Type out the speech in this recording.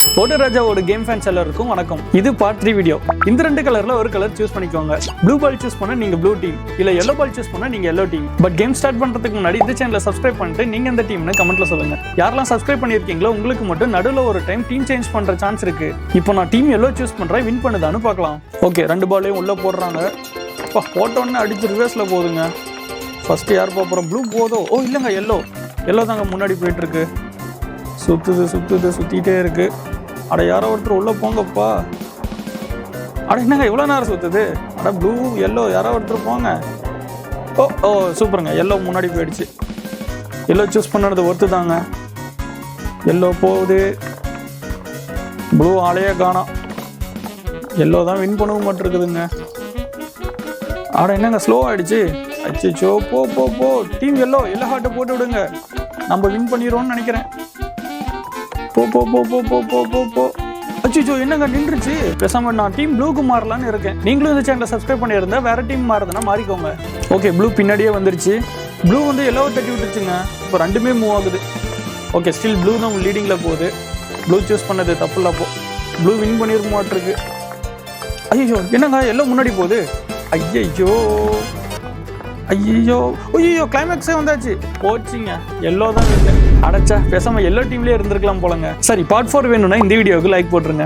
Photo ராஜாவோட game fans எல்லாருக்கும் வணக்கம். இது பார்ட் 3 வீடியோ. இந்த ரெண்டு கலர்ல ஒரு கலர் சூஸ் பண்ணிக்கோங்க. ப்ளூ பால் சூஸ் பண்ணா நீங்க ப்ளூ டீம், இல்ல yellow பால் சூஸ் பண்ணா நீங்க yellow team. But game start பண்றதுக்கு முன்னாடி இந்த சேனலை சப்ஸ்கிரைப் பண்ணிட்டு நீங்க எந்த டீம்னு கமெண்ட்ல சொல்லுங்க. யாரெல்லாம் சப்ஸ்கிரைப் பண்ணிருக்கீங்களோ உங்களுக்கு மட்டும் நடுவுல ஒரு டைம் டீம் சேஞ்ச் பண்ற சான்ஸ் இருக்கு. இப்போ நான் டீம் yellow சூஸ் பண்றேன், வின் பண்ணுதான்னு பார்க்கலாம். ஓகே, ரெண்டு பாலையும் உள்ள போடுறாங்க. போட்டோன்னு அடிச்சு ரிவர்ஸ்ல போகுதுங்க. ஃபர்ஸ்ட் யார் போறோம்? ப்ளூ போதோ? ஓ இல்லைங்க, எல்லோ தாங்க முன்னாடி போயிட்டு இருக்கு. சுத்திட்டே இருக்கு. அட யாரோ ஒருத்தர் உள்ள போங்கப்பா. அட என்னங்க இவ்வளோ நேரம் சுத்துது? அட ப்ளூ எல்லோ யாரோ ஒருத்தர் போங்க. ஓ சூப்பருங்க, எல்லோ முன்னாடி போயிடுச்சு. எல்லோ சூஸ் பண்ணது ஒருத்து தாங்க. எல்லோ போகுது, ப்ளூ ஆளையே காணோம். எல்லோ தான் வின் பண்ணவும் மாட்டிருக்குதுங்க. அட என்னங்க ஸ்லோ ஆயிடுச்சு. அச்சோ, போ டீம் எல்லோ ஹார்ட்டை போட்டு விடுங்க, நம்ம வின் பண்ணிடுவோம்னு நினைக்கிறேன். போ. அச்சோ என்னங்க நின்றுச்சு. பேசாம நான் டீம் ப்ளூக்கு மாறலான்னு இருக்கேன். நீங்களும் இந்த சேனலை சப்ஸ்கிரைப் பண்ணியிருந்தா வேற டீம் மாறுதுன்னா மாறிக்கோங்க. ஓகே, ப்ளூ பின்னாடியே வந்துருச்சு. ப்ளூ வந்து எல்லோவை தட்டி விட்டுருச்சுங்க. இப்போ ரெண்டுமே மூவ் ஆகுது. ஓகே, ஸ்டில் ப்ளூ தான் லீடிங்கில் போகுது. ப்ளூ சூஸ் பண்ணது தப்பு இல்லை. ப்ளூ வின் பண்ணிருக்க மாட்டிருக்கு. ஐயோ என்னங்க எல்லோ முன்னாடி போகுது. ஐயோ கிளைமேக்ஸே வந்தாச்சு. போச்சுங்க, எல்லோ தான் வின்னு. அடைச்சா பேசாம எல்லோ டீம்லயே இருந்திருக்கலாம் போலங்க. சரி, பார்ட் 4 வேணும்னா இந்த வீடியோவுக்கு லைக் போட்டுருங்க.